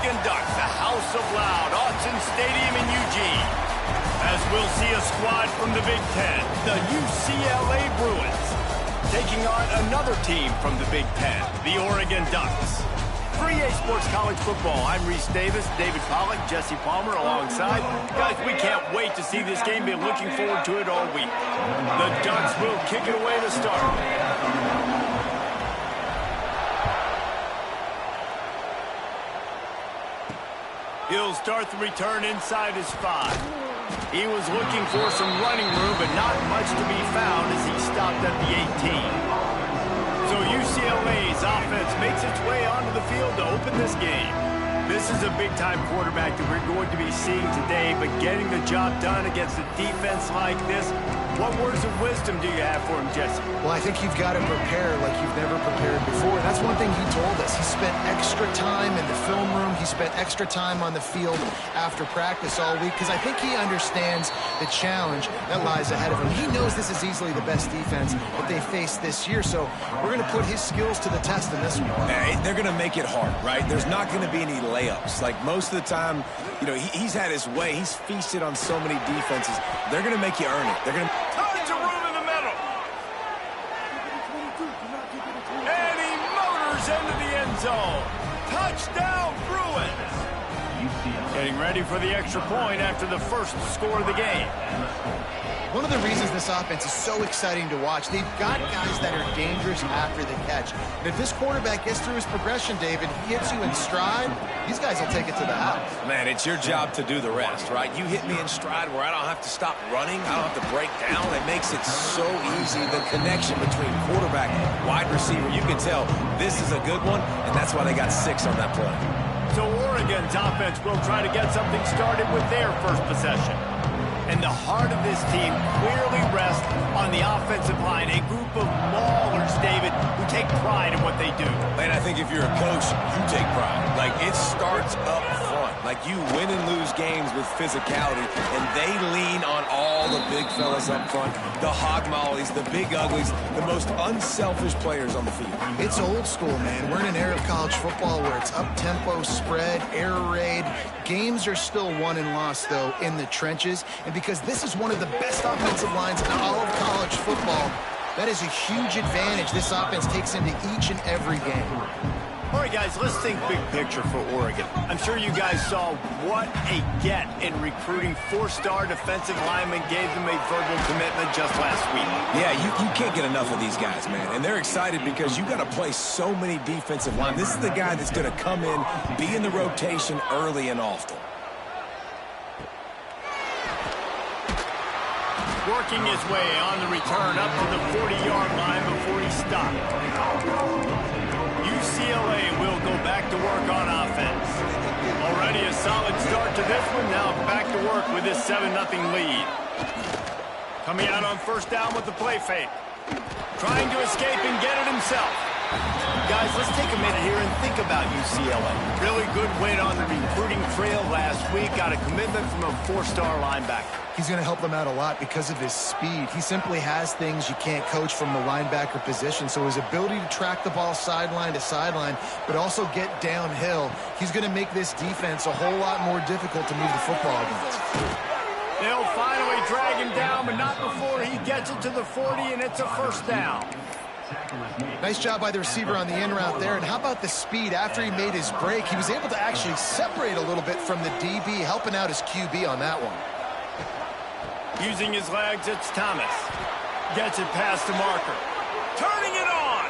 Oregon Ducks, the House of Loud, Autzen Stadium in Eugene. As we'll see a squad from the Big Ten, the UCLA Bruins, taking on another team from the Big Ten, the Oregon Ducks. For EA Sports College Football, I'm Reese Davis, David Pollack, Jesse Palmer alongside. Guys, we can't wait to see this game. Been looking forward to it all week. The Ducks will kick it away to start. He'll start the return inside his 5. He was looking for some running room, but not much to be found as he stopped at the 18. So UCLA's offense makes its way onto the field to open this game. This is a big-time quarterback that we're going to be seeing today, but getting the job done against a defense like this, what words of wisdom do you have for him, Jesse? Well, I think you've got to prepare like you've never prepared before. And that's one thing he told us. He spent extra time in the film room. He spent extra time on the field after practice all week because I think he understands the challenge that lies ahead of him. He knows this is easily the best defense that they face this year, so we're going to put his skills to the test in this one. They're going to make it hard, right? There's not going to be any layups. Like most of the time, you know, he's had his way. He's feasted on so many defenses. They're going to make you earn it. They're going to... Tons of room in the middle. And he motors into the end zone. Touchdown, Bruins. Getting ready for the extra point after the first score of the game. One of the reasons this offense is so exciting to watch, they've got guys that are dangerous after the catch. And if this quarterback gets through his progression, David, he hits you in stride, these guys will take it to the house. Man, it's your job to do the rest, right? You hit me in stride where I don't have to stop running. I don't have to break down. It makes it so easy. The connection between quarterback and wide receiver, you can tell this is a good one, and that's why they got 6 on that play. So Oregon's offense will try to get something started with their first possession. And the heart of this team clearly rests on the offensive line, a group of maulers, David, who take pride in what they do. And I think if you're a coach, you take pride. Like, it starts up front. Like, you win and lose games with physicality, and they lean on all the big fellas up front, the hog mollies, the big uglies, the most unselfish players on the field. It's old school, man. We're in an era of college football where it's up-tempo, spread, air raid. Games are still won and lost, though, in the trenches. And because this is one of the best offensive lines in all of college football, that is a huge advantage this offense takes into each and every game. All right, guys, let's think big picture for Oregon. I'm sure you guys saw what a get in recruiting 4-star defensive linemen gave them a verbal commitment just last week. Yeah, you can't get enough of these guys, man. And they're excited because you got to play so many defensive linemen. This is the guy that's going to come in, be in the rotation early and often. Working his way on the return up to the 40-yard line before he stopped. UCLA will go back to work on offense. Already a solid start to this one. Now back to work with this 7-0 lead. Coming out on first down with the play fake. Trying to escape and get it himself. Guys, let's take a minute here and think about UCLA. Really good win on the recruiting trail last week. Got a commitment from a 4-star linebacker. He's going to help them out a lot because of his speed. He simply has things you can't coach from the linebacker position. So his ability to track the ball sideline to sideline, but also get downhill, he's going to make this defense a whole lot more difficult to move the football against. They'll finally drag him down, but not before he gets it to the 40, and it's a first down. Nice job by the receiver on the in route there. And how about the speed after he made his break? He was able to actually separate a little bit from the DB, helping out his QB on that one. Using his legs, it's Thomas. Gets it past the marker. Turning it on.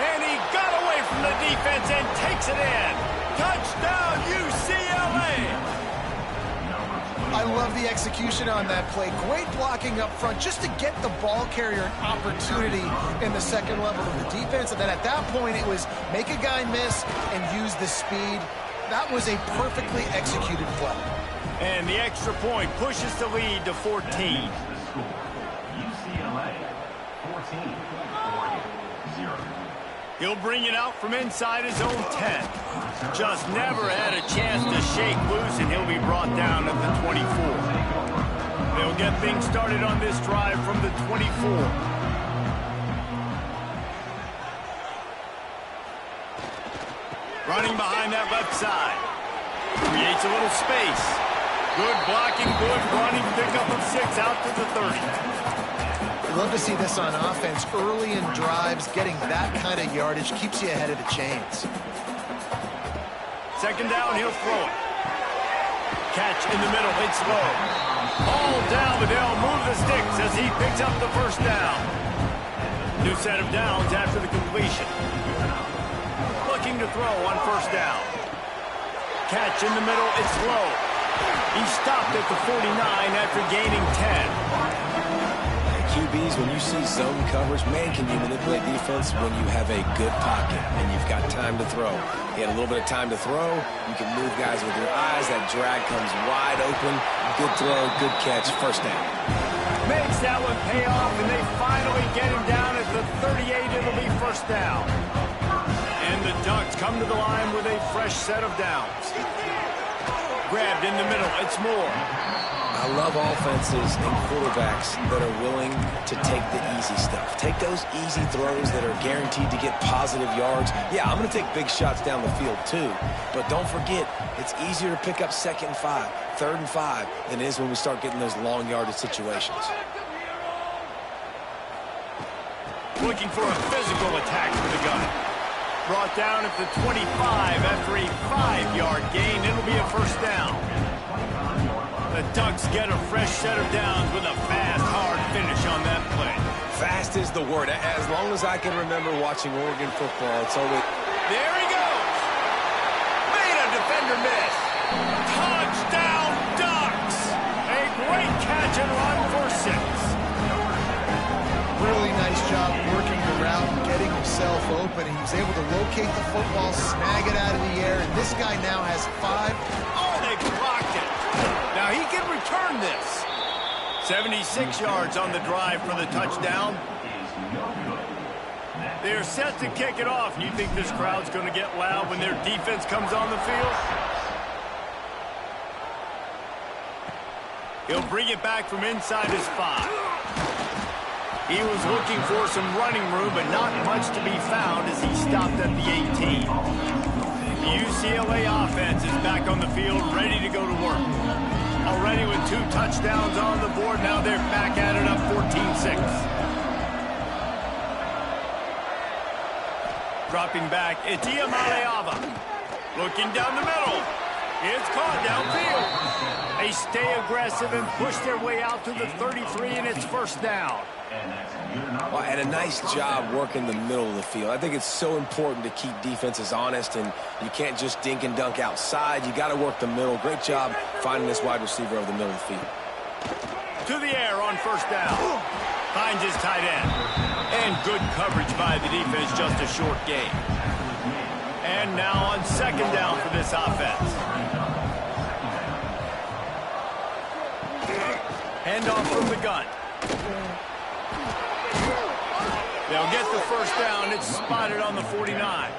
And he got away from the defense and takes it in. Touchdown, UCLA. I love the execution on that play. Great blocking up front just to get the ball carrier an opportunity in the second level of the defense. And then at that point, it was make a guy miss and use the speed. That was a perfectly executed play. And the extra point pushes the lead to 14. UCLA 14, Oregon 0. He'll bring it out from inside his own 10. Just never had a chance to shake loose, and he'll be brought down at the 24. They'll get things started on this drive from the 24. Running behind that left side. Creates a little space. Good blocking, good running, pickup of 6 out to the 30. Love to see this on offense. Early in drives, getting that kind of yardage keeps you ahead of the chains. Second down, he'll throw it. Catch in the middle, it's low. Ball down, but they'll move the sticks as he picks up the first down. New set of downs after the completion. Looking to throw on first down. Catch in the middle, it's low. He stopped at the 49 after gaining 10. QBs, when you see zone coverage, man, can you manipulate defense when you have a good pocket and you've got time to throw. He had a little bit of time to throw. You can move guys with your eyes. That drag comes wide open. Good throw, good catch, first down. Makes that one pay off, and they finally get him down at the 38. It'll be first down. And the Ducks come to the line with a fresh set of downs. Grabbed in the middle, it's Moore. I love offenses and quarterbacks that are willing to take the easy stuff. Take those easy throws that are guaranteed to get positive yards. Yeah, I'm going to take big shots down the field too. But don't forget, it's easier to pick up 2nd and 5, 3rd and 5 than it is when we start getting those long yardage situations. Looking for a physical attack for the gun. Brought down at the 25 after a 5-yard gain. It'll be a first down. The Ducks get a fresh set of downs with a fast, hard finish on that play. Fast is the word. As long as I can remember watching Oregon football, it's always... There he goes! Made a defender miss. Touchdown, Ducks! A great catch and run for 6. Really nice job working the route and getting himself open. He was able to locate the football, snag it out of the air, and this guy now has 5. Oh, they blocked it. Now he can return this. 76 yards on the drive for the touchdown. They're set to kick it off. You think this crowd's going to get loud when their defense comes on the field? He'll bring it back from inside his 5. He was looking for some running room, but not much to be found as he stopped at the 18. The UCLA offense is back on the field, ready to go to work. Already with 2 touchdowns on the board, now they're back at it up 14-6. Dropping back, it's Iamaleava. Looking down the middle. It's caught downfield. They stay aggressive and push their way out to the 33, and it's first down. Well, and a nice job working the middle of the field. I think it's so important to keep defenses honest, and you can't just dink and dunk outside. You got to work the middle. Great job finding this wide receiver over the middle of the field. To the air on first down. Finds his tight end. And good coverage by the defense, just a short gain. And now on second down for this offense. Handoff from the gun. They'll get the first down. It's spotted on the 49.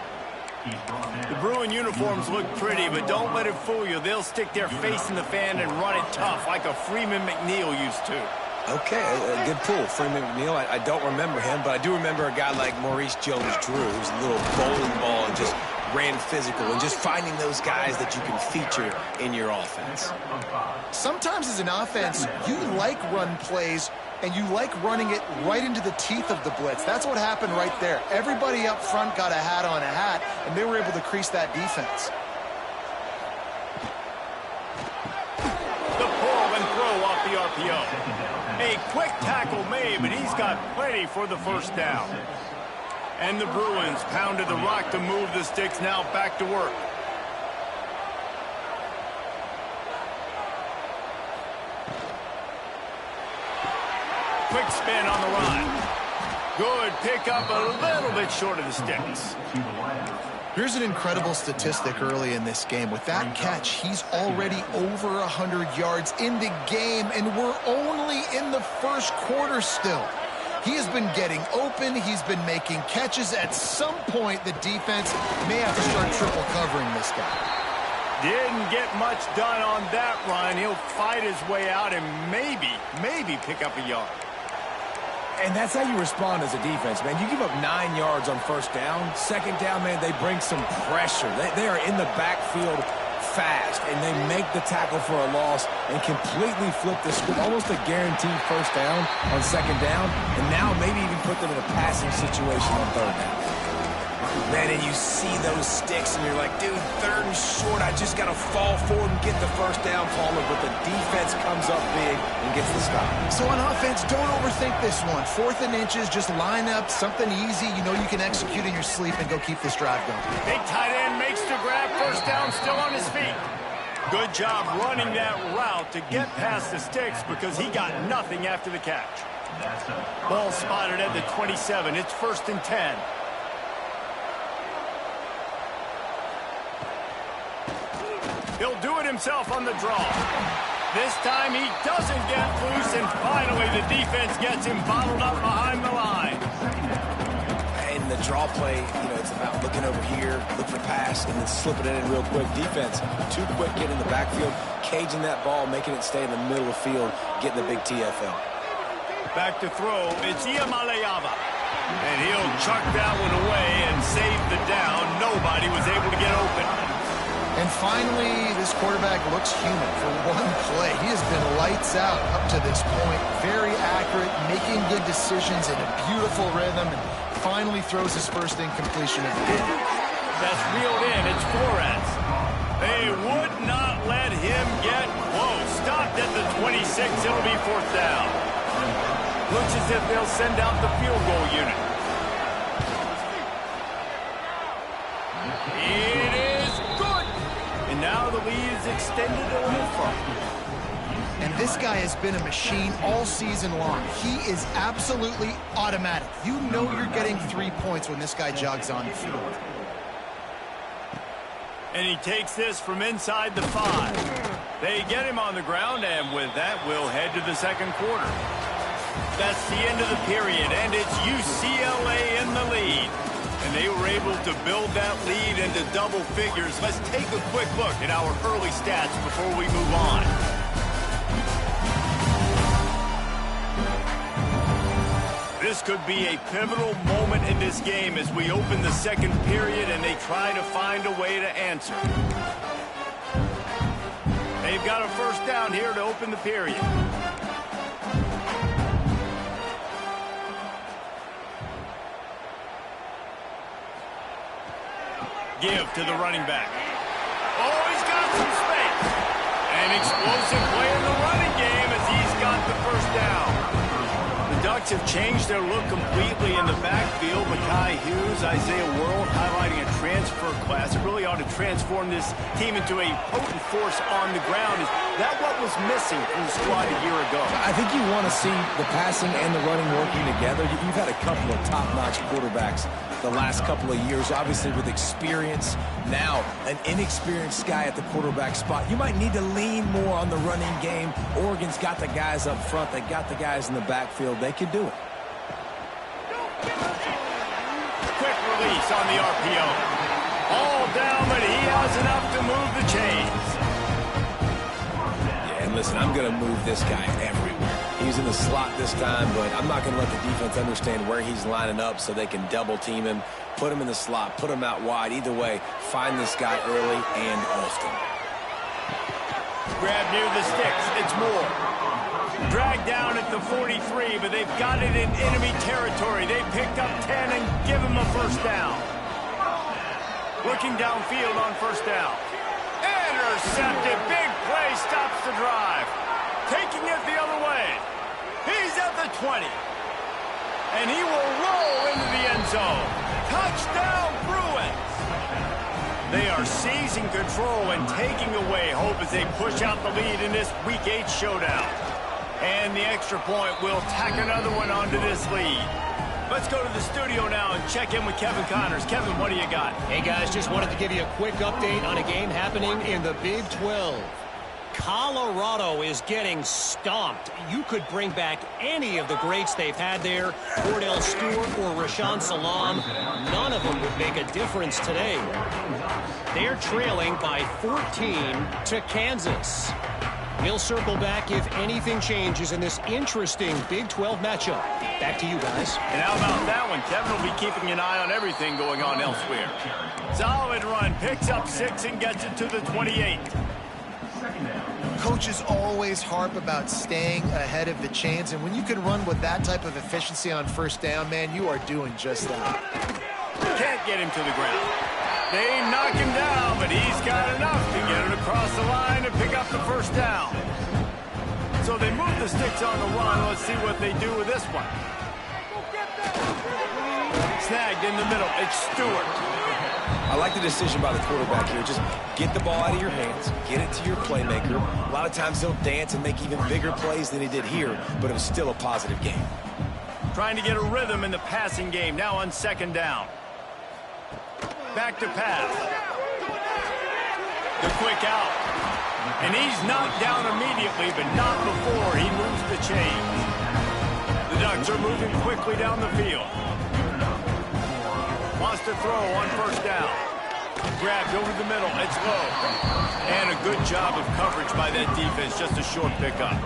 The Bruin uniforms look pretty, but don't let it fool you. They'll stick their face in the fan and run it tough like a Freeman McNeil used to. Okay, a good pull. Freeman McNeil, I don't remember him, but I do remember a guy like Maurice Jones-Drew, who's a little bowling ball and just ran physical, and just finding those guys that you can feature in your offense. Sometimes as an offense, you like run plays, and you like running it right into the teeth of the blitz. That's what happened right there. Everybody up front got a hat on a hat, and they were able to crease that defense. The pull and throw off the RPO. A quick tackle made, but he's got plenty for the first down. And the Bruins pounded the rock to move the sticks, now back to work. Quick spin on the run. Good pickup, a little bit short of the sticks. Here's an incredible statistic early in this game. With that catch, he's already over 100 yards in the game, and we're only in the first quarter still. He has been getting open. He's been making catches. At some point, the defense may have to start triple covering this guy. Didn't get much done on that run. He'll fight his way out and maybe pick up a yard. And that's how you respond as a defense, man. You give up 9 yards on first down. Second down, man, they bring some pressure. They are in the backfield fast, and they make the tackle for a loss and completely flip the script. Almost a guaranteed first down on second down, and now maybe even put them in a passing situation on third down. Man, and you see those sticks, and you're like, dude, third and short, I just got to fall forward and get the first down, Palmer, but the defense comes up big and gets the stop. So on offense, don't overthink this one. 4th and inches, just line up something easy you know you can execute in your sleep and go keep this drive going. Big tight end makes the grab, first down, still on his feet. Good job running that route to get past the sticks because he got nothing after the catch. Ball spotted at the 27. It's 1st and 10. He'll do it himself on the draw. This time he doesn't get loose, and finally the defense gets him bottled up behind the line. And the draw play, it's about looking over here, look for pass, and then slipping it in real quick. Defense, too quick getting in the backfield, caging that ball, making it stay in the middle of the field, getting the big TFL. Back to throw, it's Iamaleava. And he'll chuck that one away and save the down. Nobody was able to get open. And finally, this quarterback looks human for one play. He has been lights out up to this point. Very accurate, making good decisions in a beautiful rhythm, and finally throws his first incompletion of the game. That's reeled in. It's Flores. They would not let him get close. Stopped at the 26. It'll be 4th down. Looks as if they'll send out the field goal unit. It is good. And now the lead is extended a little further. And this guy has been a machine all season long. He is absolutely automatic. You know you're getting 3 points when this guy jogs on the field. And he takes this from inside the 5. They get him on the ground, and with that, we'll head to the second quarter. That's the end of the period, and it's UCLA in the lead. And they were able to build that lead into double figures. Let's take a quick look at our early stats before we move on. This could be a pivotal moment in this game as we open the second period and they try to find a way to answer. They've got a first down here to open the period. Give to the running back. Oh, he's got some space. An explosive play in the running game as he's got the first down. The Ducks have changed their look completely in the backfield. Mekhi Hughes, Isaiah World highlighting a transfer class. It really ought to transform this team into a potent force on the ground. Is that what was missing from the squad a year ago? I think you want to see the passing and the running working together. You've had a couple of top-notch quarterbacks the last couple of years, obviously with experience. Now, an inexperienced guy at the quarterback spot. You might need to lean more on the running game. Oregon's got the guys up front. They got the guys in the backfield. They could do it. Quick release on the RPO. All down, but he has enough to move the chains. Yeah, and listen, I'm going to move this guy everywhere. He's in the slot this time, but I'm not going to let the defense understand where he's lining up so they can double team him, put him in the slot, put him out wide. Either way, find this guy early and often. Grab near the sticks. It's Moore. Dragged down at the 43, but they've got it in enemy territory. They picked up 10 and give him a first down. Looking downfield on first down. Intercepted. Big play stops the drive. Taking it the other way. He's at the 20. And he will roll into the end zone. Touchdown, Bruins. They are seizing control and taking away hope as they push out the lead in this Week 8 showdown. And the extra point will tack another one onto this lead. Let's go to the studio now and check in with Kevin Connors. Kevin, what do you got? Hey, guys, just wanted to give you a quick update on a game happening in the Big 12. Colorado is getting stomped. You could bring back any of the greats they've had there, Cordell Stewart or Rashaan Salam. None of them would make a difference today. They're trailing by 14 to Kansas. We'll circle back if anything changes in this interesting Big 12 matchup. Back to you guys. And how about that one? Kevin will be keeping an eye on everything going on elsewhere. Solid run, picks up 6 and gets it to the 28. Coaches always harp about staying ahead of the chains, and when you can run with that type of efficiency on first down, man, you are doing just that. Can't get him to the ground. They knock him down, but he's got enough to get it across the line and pick up the first down. So they move the sticks on the run. Let's see what they do with this one. Snagged in the middle. It's Stewart. I like the decision by the quarterback here. Just get the ball out of your hands, get it to your playmaker. A lot of times he'll dance and make even bigger plays than he did here, but it was still a positive game. Trying to get a rhythm in the passing game. Now on second down. Back to pass. The quick out. And he's knocked down immediately, but not before he moves the chains. The Ducks are moving quickly down the field. Wants to throw on first down. Grabbed over the middle. It's low. And a good job of coverage by that defense. Just a short pickup.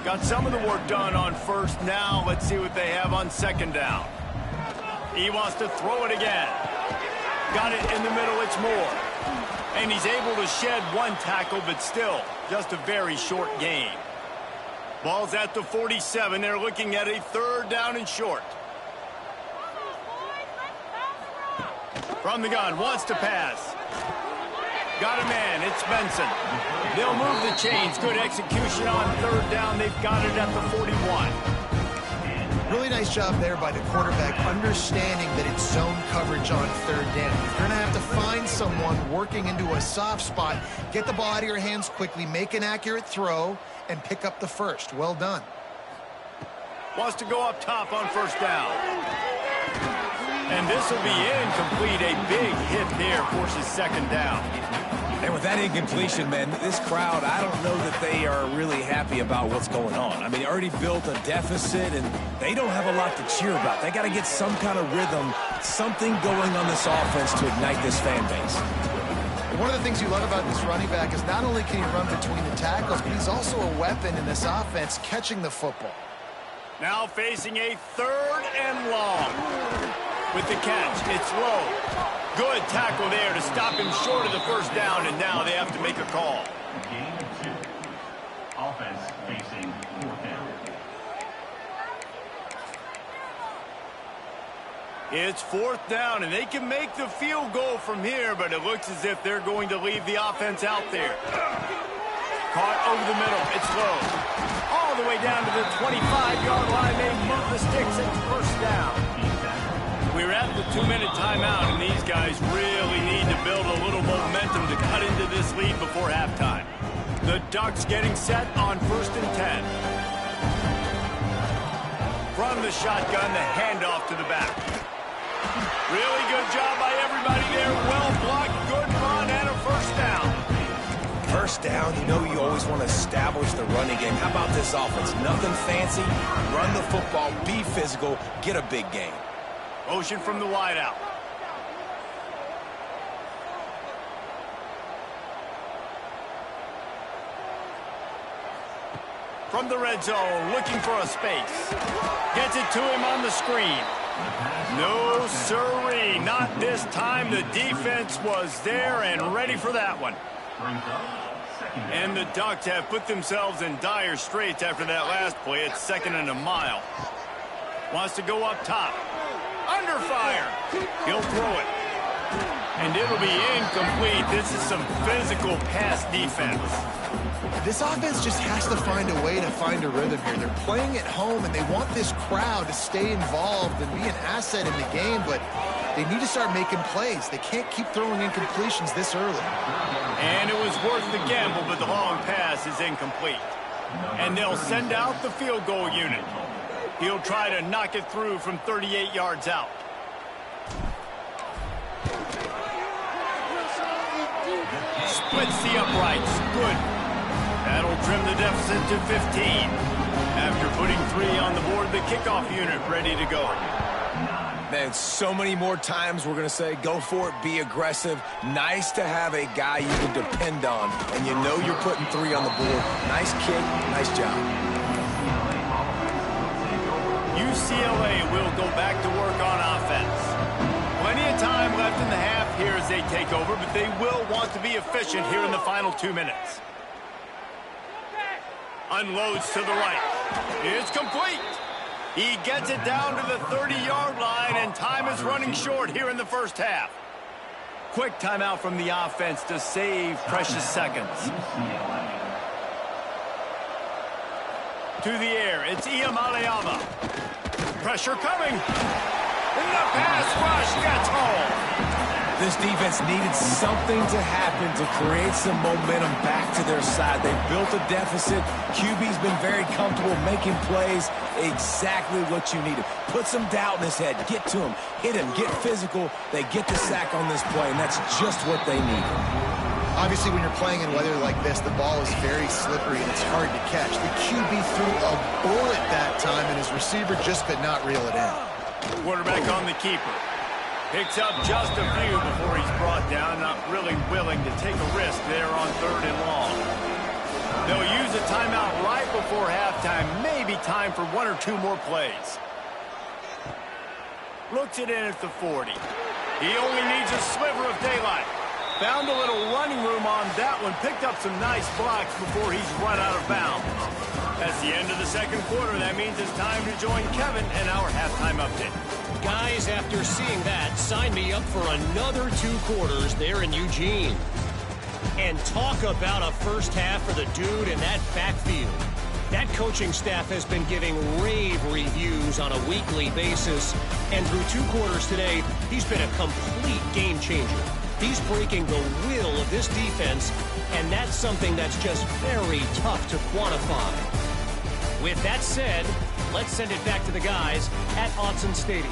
Got some of the work done on first. Now let's see what they have on second down. He wants to throw it again. Got it in the middle. It's Moore. And he's able to shed one tackle, but still just a very short gain. Ball's at the 47. They're looking at a third down and short. From the gun, wants to pass. Got a man, it's Benson. They'll move the chains. Good execution on third down. They've got it at the 41. Really nice job there by the quarterback, understanding that it's zone coverage on third down. You're going to have to find someone working into a soft spot, get the ball out of your hands quickly, make an accurate throw, and pick up the first. Well done. Wants to go up top on first down. And this will be incomplete. A big hit there forces second down. And with that incompletion, man, this crowd, I don't know that they are really happy about what's going on. I mean, they already built a deficit, and they don't have a lot to cheer about. They got to get some kind of rhythm, something going on this offense to ignite this fan base. One of the things you love about this running back is not only can he run between the tackles, but he's also a weapon in this offense catching the football. Now facing a third and long. With the catch, it's low. Good tackle there to stop him short of the first down, and now they have to make a call. Game 2. Offense facing fourth down. It's fourth down, and they can make the field goal from here, but it looks as if they're going to leave the offense out there. Caught over the middle. It's low. All the way down to the 25-yard line. They move the sticks. It's first down. We're at the 2-minute timeout, and these guys really need to build a little momentum to cut into this lead before halftime. The Ducks getting set on 1st and 10. From the shotgun, the handoff to the back. Really good job by everybody there. Well blocked, good run, and a first down. First down, you know you always want to establish the running game. How about this offense? Nothing fancy. Run the football, be physical, get a big gain. Motion from the wideout. From the red zone, looking for a space. Gets it to him on the screen. No sirree, not this time. The defense was there and ready for that one. And the Ducks have put themselves in dire straits after that last play. It's 2nd and a mile. Wants to go up top. Under fire. He'll throw it. And it'll be incomplete. This is some physical pass defense. This offense just has to find a way to find a rhythm here. They're playing at home, and they want this crowd to stay involved and be an asset in the game, but they need to start making plays. They can't keep throwing incompletions this early. And it was worth the gamble, but the long pass is incomplete. And they'll send out the field goal unit. He'll try to knock it through from 38 yards out. Splits the uprights. Good. That'll trim the deficit to 15. After putting 3 on the board, the kickoff unit ready to go. Man, so many more times we're going to say, go for it, be aggressive. Nice to have a guy you can depend on, and you know you're putting 3 on the board. Nice kick, nice job. UCLA will go back to work on offense. Plenty of time left in the half here as they take over, but they will want to be efficient here in the final 2 minutes. Unloads to the right. It's complete. He gets it down to the 30-yard line, and time is running short here in the first half. Quick timeout from the offense to save precious seconds. To the air, it's Iamaleava. Pressure coming. And the pass rush gets home. This defense needed something to happen to create some momentum back to their side. They built a deficit. QB's been very comfortable making plays. Exactly what you needed. Put some doubt in his head. Get to him. Hit him. Get physical. They get the sack on this play, and that's just what they needed. Obviously, when you're playing in weather like this, the ball is very slippery and it's hard to catch. The QB threw a bullet that time, and his receiver just could not reel it in. Quarterback on the keeper. Picks up just a few before he's brought down. Not really willing to take a risk there on 3rd and long. They'll use a timeout right before halftime. Maybe time for 1 or 2 more plays. Looks it in at the 40. He only needs a sliver of daylight. Found a little running room on that one. Picked up some nice blocks before he's run out of bounds. That's the end of the second quarter. That means it's time to join Kevin and our halftime update. Guys, after seeing that, sign me up for another 2 quarters there in Eugene. And talk about a first half for the dude in that backfield. That coaching staff has been giving rave reviews on a weekly basis. And through 2 quarters today, he's been a complete game changer. He's breaking the will of this defense, and that's something that's just very tough to quantify. With that said, let's send it back to the guys at Autzen Stadium.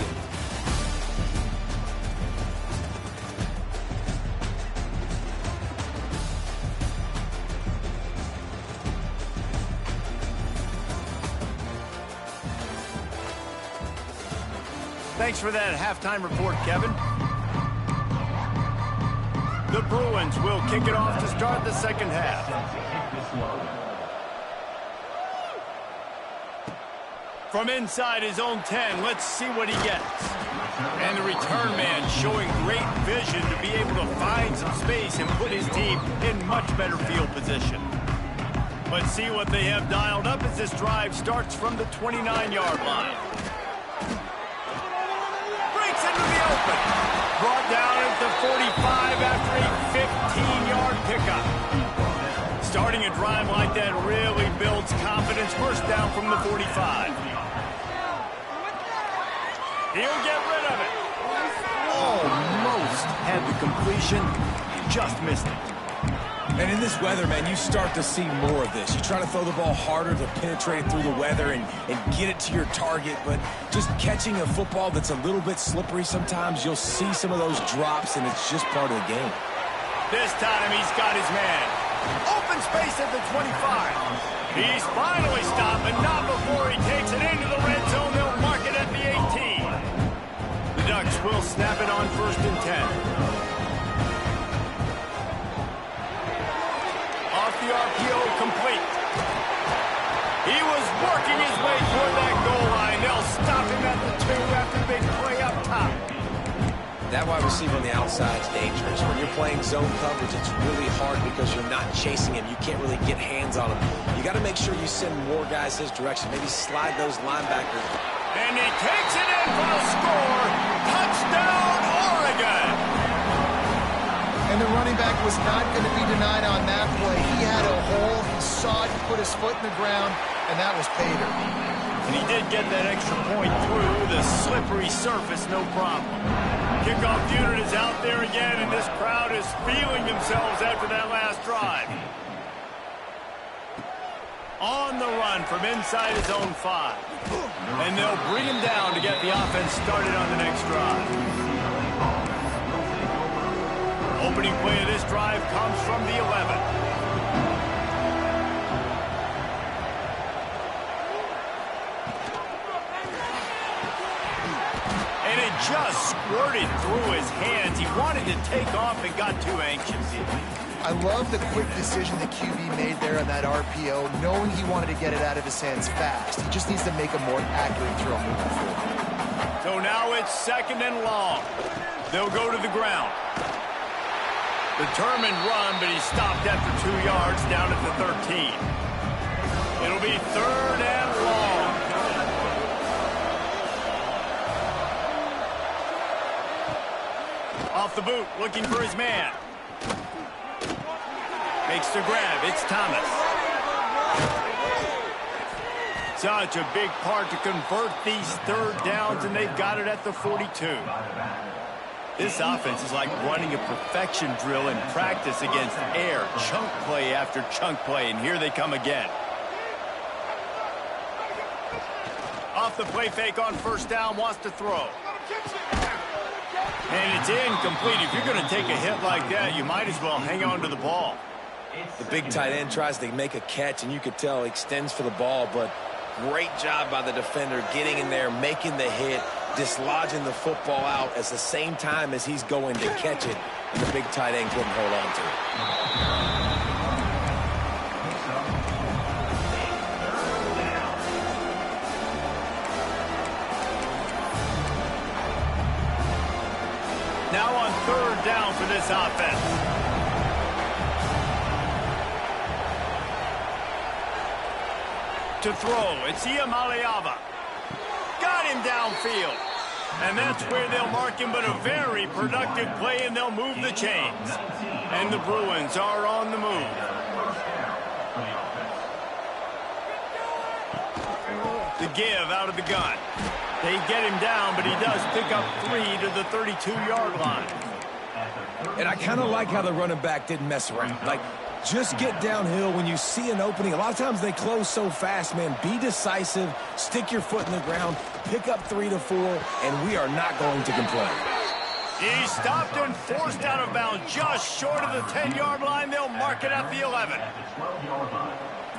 Thanks for that halftime report, Kevin. The Bruins will kick it off to start the second half. From inside his own 10, let's see what he gets. And the return man showing great vision to be able to find some space and put his team in much better field position. Let's see what they have dialed up as this drive starts from the 29-yard line. Breaks into the open. Brought down at the 45 after a 15-yard pickup. Starting a drive like that really builds confidence. First down from the 45. He'll get rid of it. Almost had the completion. Just missed it. And in this weather, man, you start to see more of this. You try to throw the ball harder to penetrate it through the weather and get it to your target, but just catching a football that's a little bit slippery sometimes, you'll see some of those drops, and it's just part of the game. This time he's got his man. Open space at the 25. He's finally stopped, but not before he takes it into the red zone. They'll mark it at the 18. The Ducks will snap it on 1st and 10. The RPO complete. He was working his way toward that goal line. They'll stop him at the 2 after the big play up top. That wide receiver on the outside is dangerous. When you're playing zone coverage, it's really hard because you're not chasing him. You can't really get hands on him. You got to make sure you send more guys his direction. Maybe slide those linebackers. And he takes it in for a score. Touchdown, Oregon. And the running back was not going to be denied on that play. He had a hole, he saw it, he put his foot in the ground, and that was pay dirt. And he did get that extra point through the slippery surface, no problem. Kickoff unit is out there again, and this crowd is feeling themselves after that last drive. On the run from inside his own 5. And they'll bring him down to get the offense started on the next drive. Opening play of this drive comes from the 11. And it just squirted through his hands. He wanted to take off and got too anxious. I love the quick decision the QB made there on that RPO, knowing he wanted to get it out of his hands fast. He just needs to make a more accurate throw moving forward. So now it's 2nd and long. They'll go to the ground. Determined run, but he stopped after 2 yards down at the 13. It'll be 3rd and long. Off the boot, looking for his man. Makes the grab. It's Thomas. Such a big part to convert these 3rd downs, and they've got it at the 42. This offense is like running a perfection drill in practice against air. Chunk play after chunk play, and here they come again. Off the play fake on 1st down, wants to throw. And it's incomplete. If you're going to take a hit like that, you might as well hang on to the ball. The big tight end tries to make a catch, and you could tell he extends for the ball, but great job by the defender getting in there, making the hit, dislodging the football out at the same time as he's going to catch it, and the big tight end couldn't hold on to it. Now on 3rd down for this offense. To throw, it's Iamaleava. Got him downfield. And that's where they'll mark him, but a very productive play, and they'll move the chains. And the Bruins are on the move. The give out of the gun. They get him down, but he does pick up 3 to the 32-yard line. And I kind of like how the running back didn't mess around. Like, just get downhill when you see an opening. A lot of times they close so fast, man. Be decisive, stick your foot in the ground, pick up 3 to 4, and we are not going to complain. He stopped and forced out of bounds just short of the 10-yard line. They'll mark it at the 11.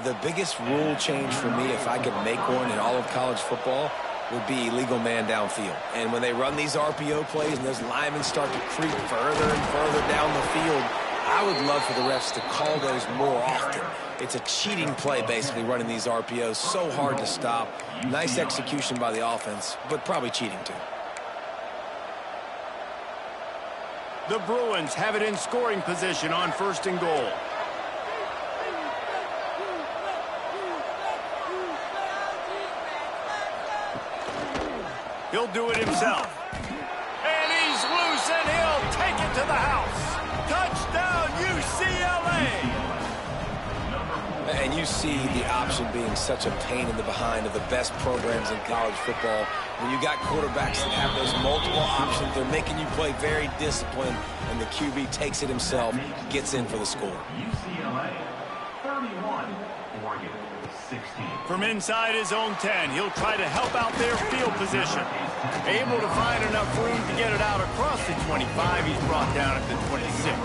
The biggest rule change for me, if I could make one in all of college football, would be illegal man downfield. And when they run these RPO plays and those linemen start to creep further and further down the field, I would love for the refs to call those more often. It's a cheating play, basically, running these RPOs. So hard to stop. Nice execution by the offense, but probably cheating too. The Bruins have it in scoring position on 1st and goal. He'll do it himself. And he's loose, and he'll take it to the house. Touchdown, UCLA! And you see the option being such a pain in the behind of the best programs in college football. When you got quarterbacks that have those multiple options, they're making you play very disciplined, and the QB takes it himself, gets in for the score. UCLA 31, Oregon 16. From inside his own 10, he'll try to help out their field position. Able to find enough room to get it out across the 25. He's brought down at the 26.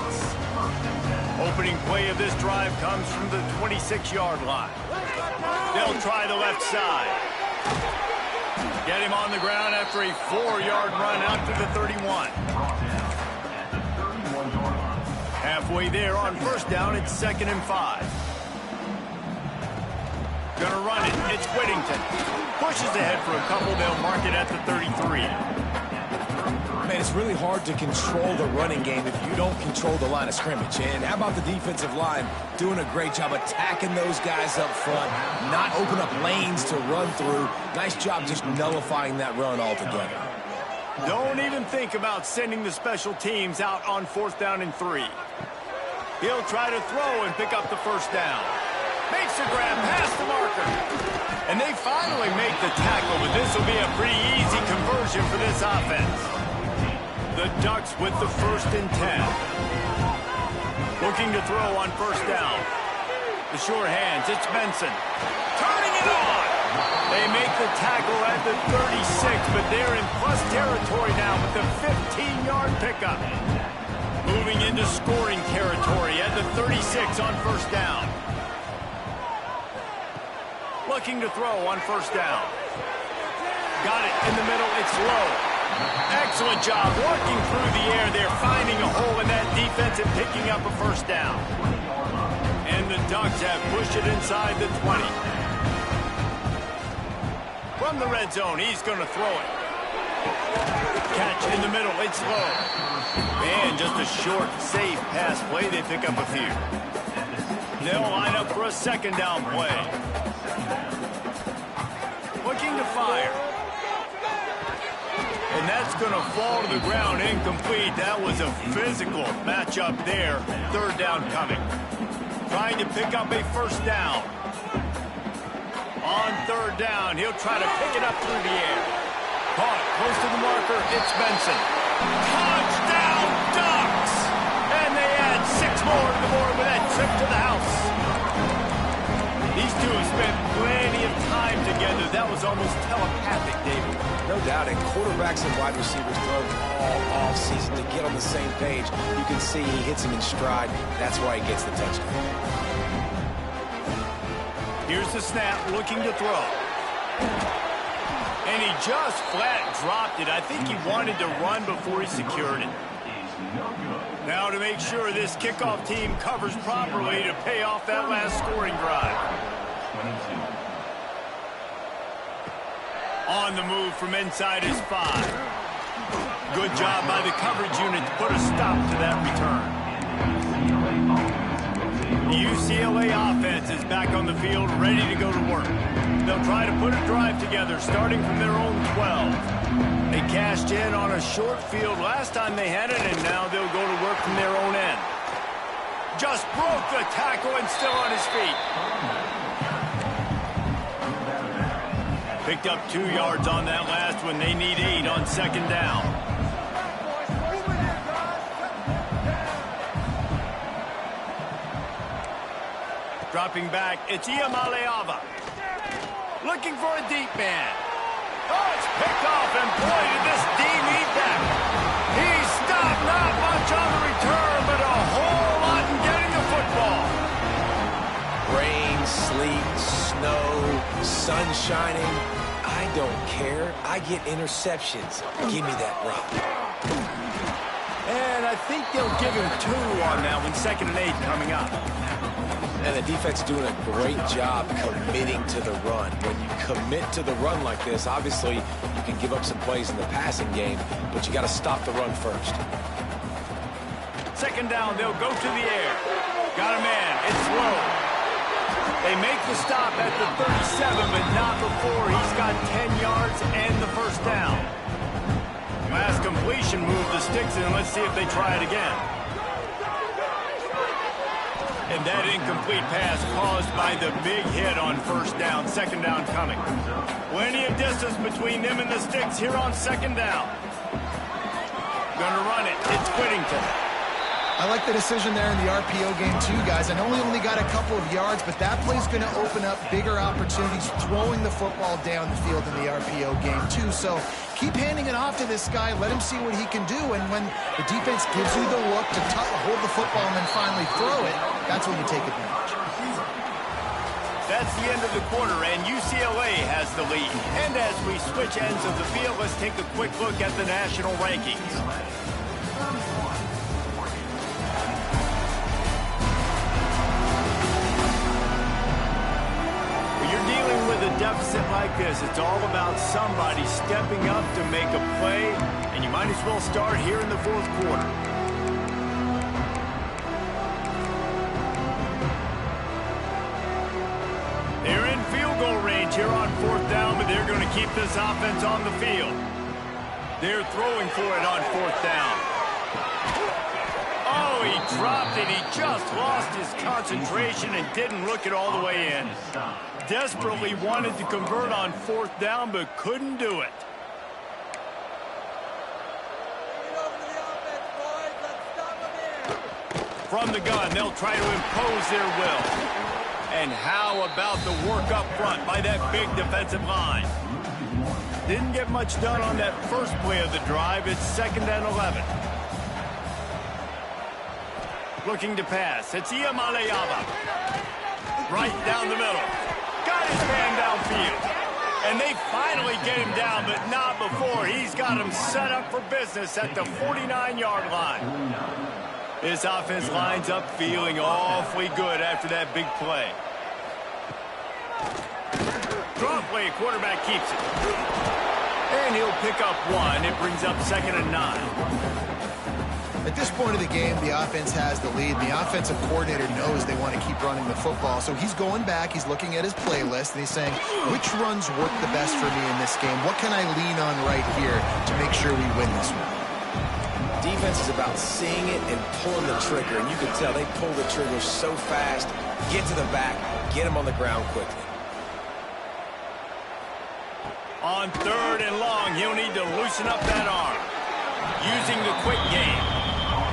Opening play of this drive comes from the 26-yard line. They'll try the left side. Get him on the ground after a 4-yard run out to the 31. Halfway there on 1st down, it's 2nd and 5. Gonna run it. It's Whittington. Pushes ahead for a couple. They'll mark it at the 33. Man, it's really hard to control the running game if you don't control the line of scrimmage. And how about the defensive line doing a great job attacking those guys up front, not open up lanes to run through. Nice job just nullifying that run altogether. Don't even think about sending the special teams out on 4th down and 3. He'll try to throw and pick up the 1st down. Makes a grab past the marker. And they finally make the tackle, but this will be a pretty easy conversion for this offense. The Ducks with the 1st and 10. Looking to throw on 1st down. The sure hands, it's Benson. Turning it on! They make the tackle at the 36, but they're in plus territory now with the 15-yard pickup. Moving into scoring territory at the 36 on 1st down. Looking to throw on 1st down. Got it in the middle. It's low. Excellent job working through the air there, finding a hole in that defense and picking up a first down. And the Ducks have pushed it inside the 20. From the red zone, he's going to throw it. Catch in the middle, it's low. Man, just a short, safe pass play. They pick up a few. They'll line up for a second down play. Looking to fire. And that's going to fall to the ground, incomplete. That was a physical matchup there. Third down coming. Trying to pick up a first down. On third down, he'll try to pick it up through the air. Caught close to the marker, it's Benson. Touchdown, Ducks! And they add 6 more to the board with that trip to the house. These two have spent plenty of time together. That was almost telepathic, David. No doubt, and quarterbacks and wide receivers throw all off-season to get on the same page. You can see he hits him in stride. That's why he gets the touchdown. Here's the snap, looking to throw. And he just flat dropped it. I think he wanted to run before he secured it. Now to make sure this kickoff team covers properly to pay off that last scoring drive. On the move from inside his 5. Good job by the coverage unit to put a stop to that return. The UCLA offense is back on the field, ready to go to work. They'll try to put a drive together, starting from their own 12. They cashed in on a short field last time they had it, and now they'll go to work from their own end. Just broke the tackle and still on his feet. Picked up 2 yards on that last one. They need 8 on second down. Dropping back, it's Iamaleava. Looking for a deep man. Oh, it's picked off, and boy, did this D need that. He stopped not much on the return, but a whole lot in getting the football. Rain, sleet, snow, sun shining. I don't care. I get interceptions. Give me that rock. And I think they'll give him 2 on that one. 2nd and 8 coming up. And the defense doing a great job committing to the run. When you commit to the run like this, obviously you can give up some plays in the passing game, but you got to stop the run first. Second down, they'll go to the air. Got a man, it's low. They make the stop at the 37, but not before he's got 10 yards and the first down. Last completion moved the sticks in. Let's see if they try it again. And that incomplete pass caused by the big hit on first down. Second down coming. Plenty of distance between them and the sticks here on second down. Gonna run it. It's Whittington. I like the decision there in the RPO game too, guys. I know we only got a couple of yards, but that play's going to open up bigger opportunities throwing the football down the field in the RPO game too. So keep handing it off to this guy. Let him see what he can do. And when the defense gives you the look to hold the football and then finally throw it, that's when you take advantage. That's the end of the quarter, and UCLA has the lead. And as we switch ends of the field, let's take a quick look at the national rankings. With a deficit like this, it's all about somebody stepping up to make a play, and you might as well start here in the 4th quarter. They're in field goal range here on 4th down, but they're going to keep this offense on the field. They're throwing for it on 4th down. Oh, he dropped it. He just lost his concentration and didn't look it all the way in. Desperately wanted to convert on 4th down, but couldn't do it. From the gun, they'll try to impose their will. And how about the work up front by that big defensive line? Didn't get much done on that first play of the drive. It's 2nd and 11. Looking to pass. It's Iamaleava. Right down the middle. Got his man downfield. And they finally get him down, but not before. He's got him set up for business at the 49-yard line. This offense lines up feeling awfully good after that big play. Draw play, quarterback keeps it. And he'll pick up one. It brings up 2nd and 9. At this point of the game, the offense has the lead. The offensive coordinator knows they want to keep running the football. So he's going back, he's looking at his playlist, and he's saying, which runs work the best for me in this game? What can I lean on right here to make sure we win this one? Defense is about seeing it and pulling the trigger. And you can tell they pull the trigger so fast, get to the back, get him on the ground quickly. On 3rd and long, he'll need to loosen up that arm. Using the quick game.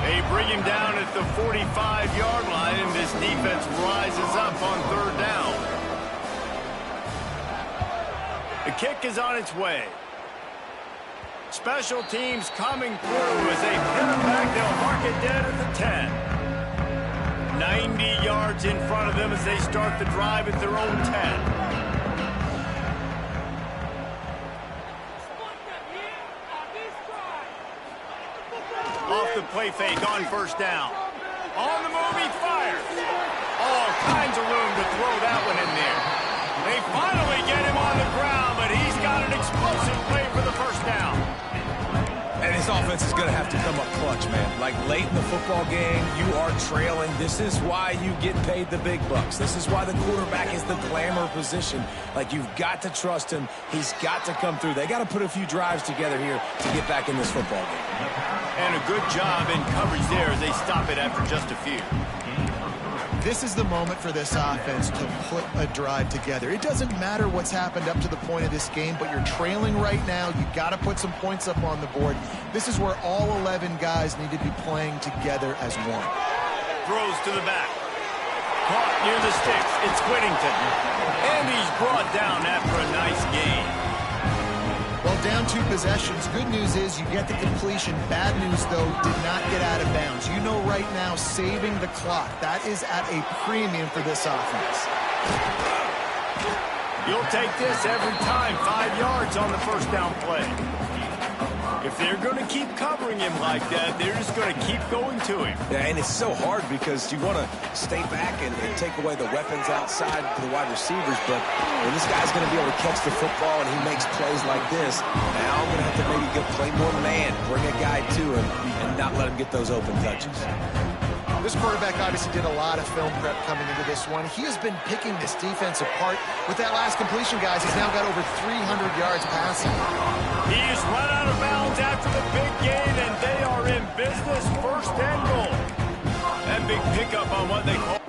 They bring him down at the 45-yard line, and this defense rises up on 3rd down. The kick is on its way. Special teams coming through as they pin him back. They'll mark it dead at the 10. 90 yards in front of them as they start the drive at their own 10. Off the play fake on 1st down. On the move, he fires. All kinds of room to throw that one in there. They finally get him on the ground, but he's got an explosive play for the 1st down. And his offense is going to have to come up clutch, man. Like late in the football game, you are trailing. This is why you get paid the big bucks. This is why the quarterback is the glamour position. Like, you've got to trust him. He's got to come through. They got to put a few drives together here to get back in this football game. And a good job in coverage there as they stop it after just a few. This is the moment for this offense to put a drive together. It doesn't matter what's happened up to the point of this game, but you're trailing right now. You've got to put some points up on the board. This is where all 11 guys need to be playing together as one. Throws to the back. Caught near the sticks. It's Whittington. And he's brought down after a nice gain. Well, down 2 possessions. Good news is you get the completion. Bad news, though, did not get out of bounds. You know right now, saving the clock. That is at a premium for this offense. You'll take this every time. 5 yards on the 1st down play. If they're going to keep covering him like that, they're just going to keep going to him. Yeah, and it's so hard because you want to stay back and take away the weapons outside for the wide receivers, but when this guy's going to be able to catch the football and he makes plays like this, now I'm going to have to maybe play more man, bring a guy to him, and not let him get those open touches. This quarterback obviously did a lot of film prep coming into this one. He has been picking this defense apart. With that last completion, guys, he's now got over 300 yards passing. He's run out of bounds after the big gain, and they are in business. 1st and goal. That big pickup on what they call.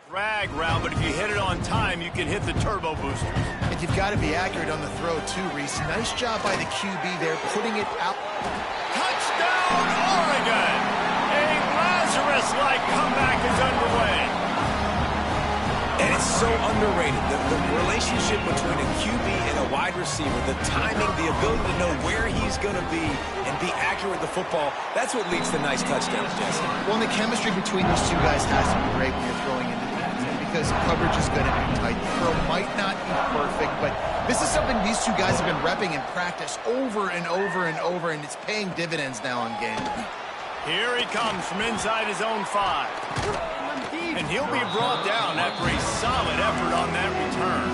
Drag route, but if you hit it on time, you can hit the turbo boosters. And you've got to be accurate on the throw, too, Reese. Nice job by the QB there, putting it out. Touchdown, Oregon! A Lazarus-like comeback is underway. And it's so underrated. The relationship between a QB and a wide receiver, the timing, the ability to know where he's going to be and be accurate with the football, that's what leads to nice touchdowns, Jesse. Well, and the chemistry between these 2 guys has to be great when you're throwing into the end zone because coverage is going to be tight. The throw might not be perfect, but this is something these 2 guys have been repping in practice over and over and over, and it's paying dividends now on game. Here he comes from inside his own 5. And he'll be brought down after a solid effort on that return.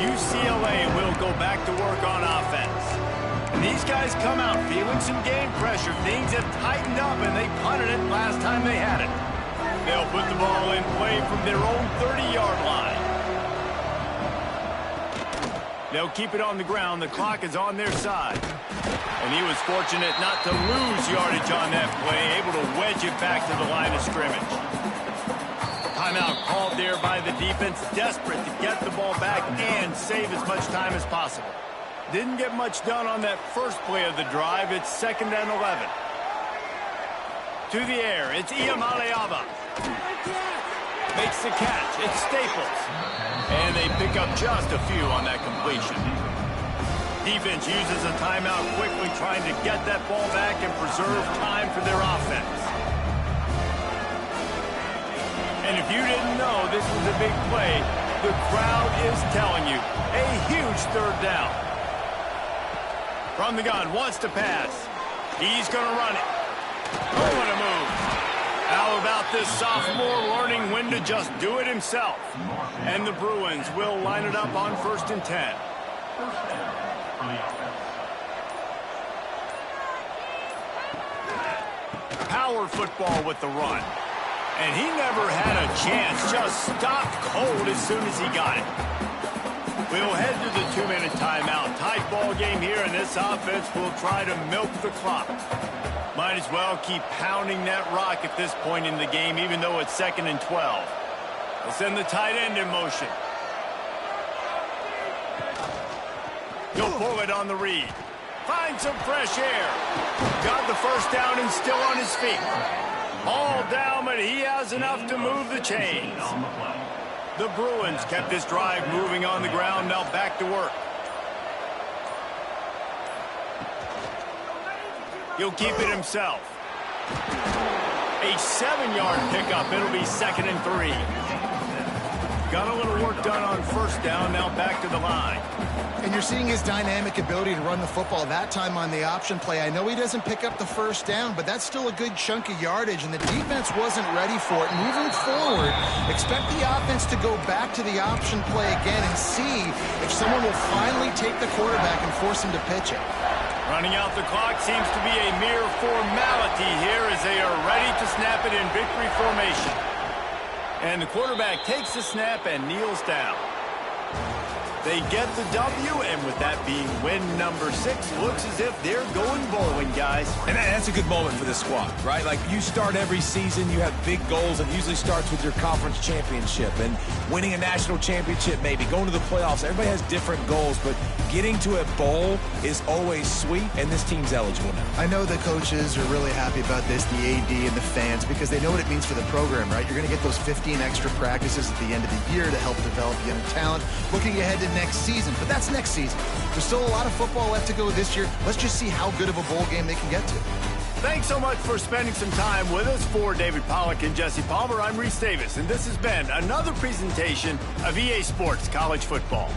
UCLA will go back to work on offense. And these guys come out feeling some game pressure. Things have tightened up, and they punted it last time they had it. They'll put the ball in play from their own 30-yard line. They'll keep it on the ground. The clock is on their side. And he was fortunate not to lose yardage on that play, able to wedge it back to the line of scrimmage. timeout called there by the defense, desperate to get the ball back and save as much time as possible. Didn't get much done on that first play of the drive. It's 2nd and 11. To the air, it's Iamaleava. Makes the catch. It's Staples. And they pick up just a few on that completion. Defense uses a timeout quickly, trying to get that ball back and preserve time for their offense. And if you didn't know this was a big play, the crowd is telling you. A huge 3rd down. From the gun, wants to pass. He's going to run it. Oh, what a move. How about this sophomore learning when to just do it himself? And the Bruins will line it up on 1st and 10. Power football with the run. And he never had a chance, just stopped cold as soon as he got it. We'll head to the 2-minute timeout. Tight ball game here, and this offense will try to milk the clock. Might as well keep pounding that rock at this point in the game, even though it's 2nd and 12. We'll send the tight end in motion. He'll pull it on the read. Find some fresh air. Got the 1st down and still on his feet. All down, but he has enough to move the chains. The Bruins kept this drive moving on the ground. Now back to work. He'll keep it himself. A 7-yard pickup. It'll be 2nd and 3. Got a little work done on 1st down. Now back to the line. And you're seeing his dynamic ability to run the football, that time on the option play. I know he doesn't pick up the 1st down, but that's still a good chunk of yardage, and the defense wasn't ready for it. Moving forward, expect the offense to go back to the option play again and see if someone will finally take the quarterback and force him to pitch it. Running out the clock seems to be a mere formality here as they are ready to snap it in victory formation. And the quarterback takes the snap and kneels down. They get the W, and with that being win number 6, looks as if they're going bowling, guys. And that's a good moment for this squad, right? Like, you start every season, you have big goals, and it usually starts with your conference championship and winning a national championship, maybe going to the playoffs. Everybody has different goals, but getting to a bowl is always sweet, and this team's eligible now. I know the coaches are really happy about this, the AD and the fans, because they know what it means for the program, right? You're going to get those 15 extra practices at the end of the year to help develop young talent. Looking ahead to next season, but that's next season. There's still a lot of football left to go this year. Let's just see how good of a bowl game they can get to. Thanks so much for spending some time with us. For David Pollack and Jesse Palmer, I'm Reese Davis, and this has been another presentation of EA Sports College Football.